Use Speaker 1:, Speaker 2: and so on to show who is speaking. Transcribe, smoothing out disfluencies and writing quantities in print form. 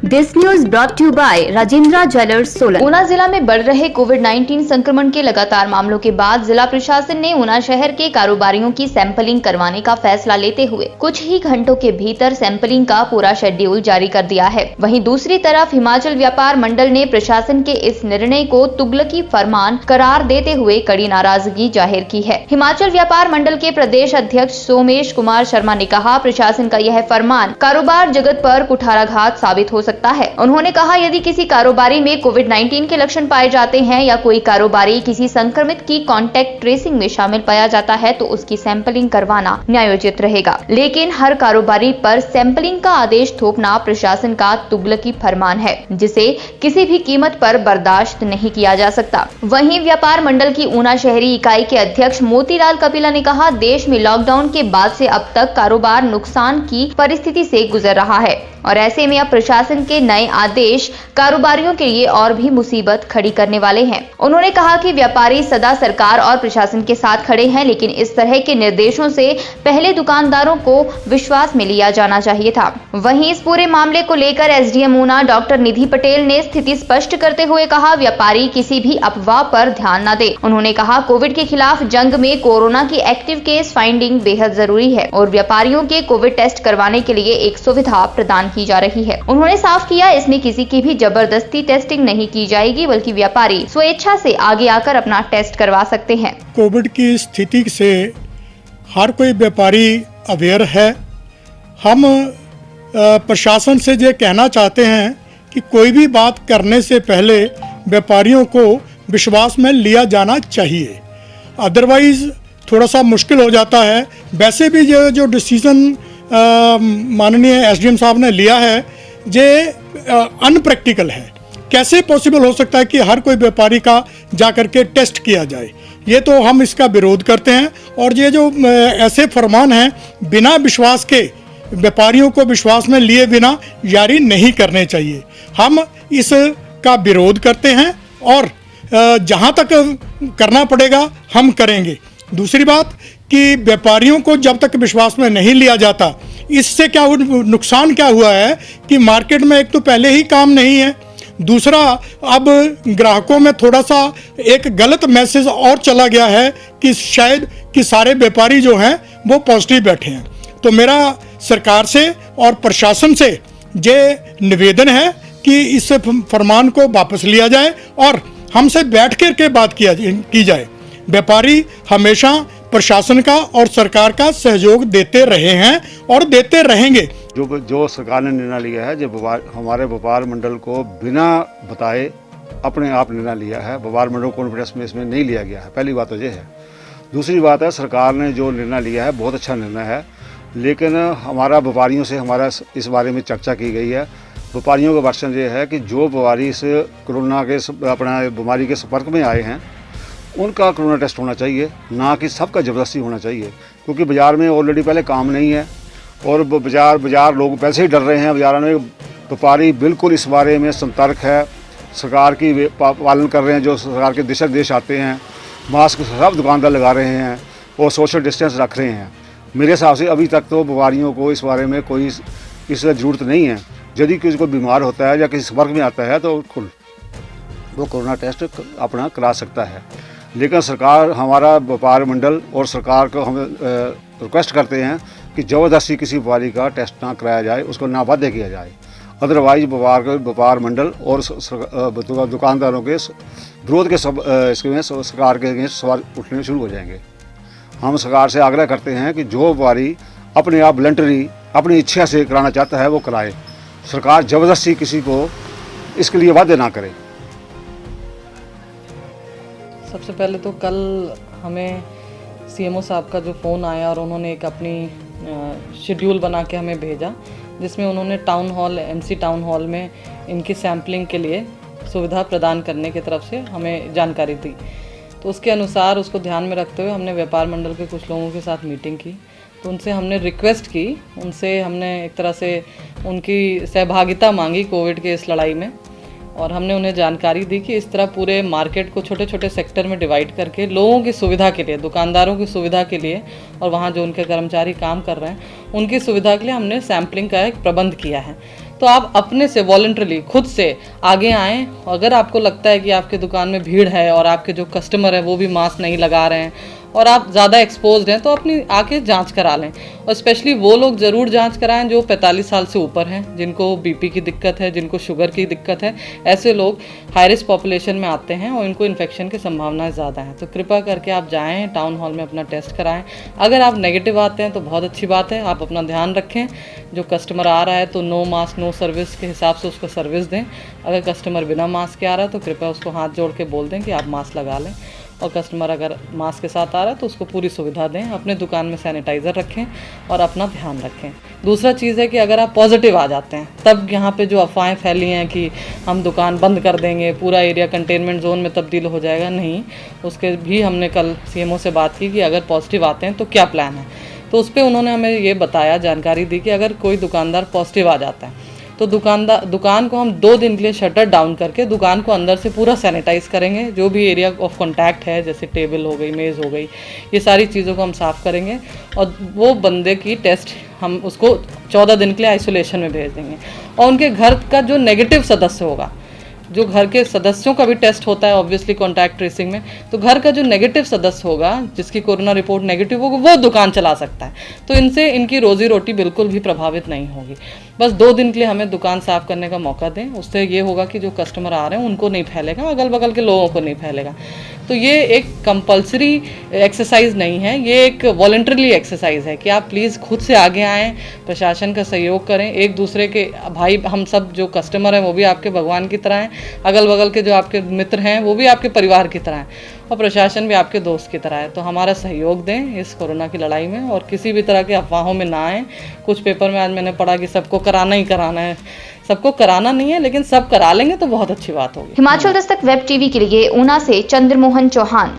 Speaker 1: This news brought you by Rajendra jewellers Solan. Una जिला में बढ़ रहे कोविड-19 संक्रमण के लगातार मामलों के बाद जिला प्रशासन ने ऊना शहर के कारोबारियों की सैंपलिंग करवाने का फैसला लेते हुए कुछ ही घंटों के भीतर सैंपलिंग का पूरा शेड्यूल जारी कर दिया है। वहीं दूसरी तरफ हिमाचल व्यापार मंडल ने प्रशासन के इस निर्णय को तुगलकी फरमान करार देते हुए कड़ी नाराजगी जाहिर की है। हिमाचल व्यापार मंडल के प्रदेश अध्यक्ष सोमेश कुमार शर्मा ने कहा, प्रशासन का यह फरमान कारोबार जगत पर कुठाराघात साबित हो सकता है। उन्होंने कहा, यदि किसी कारोबारी में कोविड-19 के लक्षण पाए जाते हैं या कोई कारोबारी किसी संक्रमित की कॉन्टैक्ट ट्रेसिंग में शामिल पाया जाता है तो उसकी सैंपलिंग करवाना न्यायोचित रहेगा, लेकिन हर कारोबारी पर सैंपलिंग का आदेश थोपना प्रशासन का तुगलकी फरमान है, जिसे किसी भी कीमत पर बर्दाश्त नहीं किया जा सकता। वहीं व्यापार मंडल की ऊना शहरी इकाई के अध्यक्ष मोतीलाल कपिला ने कहा, देश में लॉकडाउन के बाद से अब तक कारोबार नुकसान की परिस्थिति से गुजर रहा है और ऐसे में अब प्रशासन के नए आदेश कारोबारियों के लिए और भी मुसीबत खड़ी करने वाले हैं। उन्होंने कहा कि व्यापारी सदा सरकार और प्रशासन के साथ खड़े हैं, लेकिन इस तरह के निर्देशों से पहले दुकानदारों को विश्वास में लिया जाना चाहिए था। वहीं इस पूरे मामले को लेकर एसडीएम ऊना डॉक्टर निधि पटेल ने स्थिति स्पष्ट करते हुए कहा, व्यापारी किसी भी अफवाह पर ध्यान न दे। उन्होंने कहा, कोविड के खिलाफ जंग में कोरोना की एक्टिव केस फाइंडिंग बेहद जरूरी है और व्यापारियों के कोविड टेस्ट करवाने के लिए एक सुविधा प्रदान की जा रही है। उन्होंने साफ किया, इसमें किसी की भी जबरदस्ती टेस्टिंग नहीं की जाएगी, बल्कि व्यापारी स्वेच्छा से आगे आकर अपना टेस्ट करवा सकते हैं।
Speaker 2: कोविड की स्थिति से हर कोई व्यापारी अवेयर है। हम प्रशासन से ये कहना चाहते हैं कि कोई भी बात करने से पहले व्यापारियों को विश्वास में लिया जाना चाहिए, अदरवाइज थोड़ा सा मुश्किल हो जाता है। वैसे भी ये जो डिसीजन माननीय एसडीएम साहब ने लिया है ये अनप्रैक्टिकल है। कैसे पॉसिबल हो सकता है कि हर कोई व्यापारी का जाकर के टेस्ट किया जाए? ये तो हम इसका विरोध करते हैं और ये जो ऐसे फरमान हैं बिना विश्वास के, व्यापारियों को विश्वास में लिए बिना जारी नहीं करने चाहिए। हम इसका विरोध करते हैं और जहाँ तक करना पड़ेगा हम करेंगे। दूसरी बात कि व्यापारियों को जब तक विश्वास में नहीं लिया जाता, इससे क्या नुकसान क्या हुआ है कि मार्केट में एक तो पहले ही काम नहीं है, दूसरा अब ग्राहकों में थोड़ा सा एक गलत मैसेज और चला गया है कि शायद कि सारे व्यापारी जो हैं वो पॉजिटिव बैठे हैं। तो मेरा सरकार से और प्रशासन से ये निवेदन है कि इस फरमान को वापस लिया जाए और हमसे बैठ कर के बात की जाए। व्यापारी हमेशा प्रशासन का और सरकार का सहयोग देते रहे हैं और देते रहेंगे।
Speaker 3: जो सरकार ने निर्णय लिया है, जो हमारे व्यापार मंडल को बिना बताए अपने आप निर्णय लिया है, व्यापार मंडल कॉन्फ्रेंस में इसमें नहीं लिया गया है। पहली बात तो ये है। दूसरी बात है, सरकार ने जो निर्णय लिया है बहुत अच्छा निर्णय है, लेकिन हमारा व्यापारियों से हमारा इस बारे में चर्चा की गई है। व्यापारियों का वर्षन ये है कि जो व्यापारी इस कोरोना के अपना बीमारी के संपर्क में आए हैं उनका कोरोना टेस्ट होना चाहिए, ना कि सबका ज़बरदस्ती होना चाहिए, क्योंकि बाज़ार में ऑलरेडी पहले काम नहीं है और बाज़ार लोग पैसे ही डर रहे हैं। बाज़ार में व्यापारी बिल्कुल इस बारे में सतर्क है, सरकार की पालन कर रहे हैं। जो सरकार के दिशा निर्देश आते हैं, मास्क सब दुकानदार लगा रहे हैं और सोशल डिस्टेंस रख रहे हैं। मेरे हिसाब से अभी तक तो व्यापारियों को इस बारे में कोई इसकी ज़रूरत नहीं है। यदि किसी को बीमार होता है या किसी संपर्क में आता है तो वो कोरोना टेस्ट अपना करा सकता है। लेकिन सरकार, हमारा व्यापार मंडल और सरकार को हम रिक्वेस्ट करते हैं कि ज़बरदस्ती किसी व्यापारी का टेस्ट ना कराया जाए, उसको ना बाध्य किया जाए। अदरवाइज व्यापार मंडल और दुकानदारों के विरोध के सब इसके सरकार के अगेंस्ट सवाल उठने शुरू हो जाएंगे। हम सरकार से आग्रह करते हैं कि जो व्यापारी अपने आप वॉलंटरी अपनी इच्छा से कराना चाहता है वो कराए। सरकार ज़बरदस्ती किसी को इसके लिए बाध्य ना करे।
Speaker 4: सबसे पहले तो कल हमें सीएमओ साहब का जो फ़ोन आया और उन्होंने एक अपनी शेड्यूल बना के हमें भेजा, जिसमें उन्होंने town hall, MC town hall में इनकी सैम्पलिंग के लिए सुविधा प्रदान करने की तरफ से हमें जानकारी दी। तो उसके अनुसार, उसको ध्यान में रखते हुए हमने व्यापार मंडल के कुछ लोगों के साथ मीटिंग की। तो उनसे हमने रिक्वेस्ट की, उनसे हमने एक तरह से उनकी सहभागिता मांगी कोविड के इस लड़ाई में, और हमने उन्हें जानकारी दी कि इस तरह पूरे मार्केट को छोटे छोटे सेक्टर में डिवाइड करके लोगों की सुविधा के लिए, दुकानदारों की सुविधा के लिए और वहाँ जो उनके कर्मचारी काम कर रहे हैं उनकी सुविधा के लिए हमने सैम्पलिंग का एक प्रबंध किया है। तो आप अपने से वॉलंटरली खुद से आगे आएँ। अगर आपको लगता है कि आपके दुकान में भीड़ है और आपके जो कस्टमर है वो भी मास्क नहीं लगा रहे हैं और आप ज़्यादा एक्सपोज्ड हैं, तो अपनी आके जांच करा लें। और स्पेशली वो लोग ज़रूर जांच कराएं जो 45 साल से ऊपर हैं, जिनको बीपी की दिक्कत है, जिनको शुगर की दिक्कत है। ऐसे लोग हाई रिस्क पॉपुलेशन में आते हैं और इनको इन्फेक्शन की संभावनाएं ज़्यादा हैं। तो कृपया करके आप जाएं, टाउन हॉल में अपना टेस्ट कराएं। अगर आप नेगेटिव आते हैं तो बहुत अच्छी बात है, आप अपना ध्यान रखें। जो कस्टमर आ रहा है तो नो मास्क नो सर्विस के हिसाब से उसको सर्विस दें। अगर कस्टमर बिना मास्क के आ रहा है तो कृपया उसको हाथ जोड़ के बोल दें कि आप मास्क लगा लें। और कस्टमर अगर मास्क के साथ आ रहा है तो उसको पूरी सुविधा दें। अपने दुकान में सैनिटाइज़र रखें और अपना ध्यान रखें। दूसरा चीज़ है कि अगर आप पॉजिटिव आ जाते हैं तब यहाँ पे जो अफवाहें फैली हैं कि हम दुकान बंद कर देंगे, पूरा एरिया कंटेनमेंट जोन में तब्दील हो जाएगा, नहीं। उसके भी हमने कल सीएमओ से बात की कि अगर पॉजिटिव आते हैं तो क्या प्लान है। तो उस पर उन्होंने हमें ये बताया, जानकारी दी कि अगर कोई दुकानदार पॉजिटिव आ जाता है तो दुकान को हम 2 दिन के लिए शटर डाउन करके दुकान को अंदर से पूरा सैनिटाइज करेंगे। जो भी एरिया ऑफ कॉन्टैक्ट है, जैसे टेबल हो गई, मेज़ हो गई, ये सारी चीज़ों को हम साफ़ करेंगे और वो बंदे की टेस्ट हम उसको 14 दिन के लिए आइसोलेशन में भेज देंगे। और उनके घर का जो नेगेटिव सदस्य होगा, जो घर के सदस्यों का भी टेस्ट होता है ऑब्वियसली कॉन्टैक्ट ट्रेसिंग में, तो घर का जो नेगेटिव सदस्य होगा जिसकी कोरोना रिपोर्ट नेगेटिव होगी वो दुकान चला सकता है। तो इनसे इनकी रोजी रोटी बिल्कुल भी प्रभावित नहीं होगी। बस 2 दिन के लिए हमें दुकान साफ करने का मौका दें। उससे ये होगा कि जो कस्टमर आ रहे हैं उनको नहीं फैलेगा, अगल बगल के लोगों को नहीं फैलेगा। तो ये एक कंपल्सरी एक्सरसाइज नहीं है, ये एक वॉलंटरली एक्सरसाइज है कि आप प्लीज़ खुद से आगे आएँ, प्रशासन का सहयोग करें। एक दूसरे के भाई, हम सब जो कस्टमर हैं वो भी आपके भगवान की तरह हैं, अगल बगल के जो आपके मित्र हैं वो भी आपके परिवार की तरह हैं और प्रशासन भी आपके दोस्त की तरह है। तो हमारा सहयोग दें इस कोरोना की लड़ाई में और किसी भी तरह के अफवाहों में ना आएँ। कुछ पेपर में आज मैंने पढ़ा कि सबको कराना ही कराना है। सबको कराना नहीं है, लेकिन सब करा लेंगे तो बहुत अच्छी बात होगी।
Speaker 1: हिमाचल दस्तक वेब टीवी के लिए ऊना से चंद्रमोहन चौहान।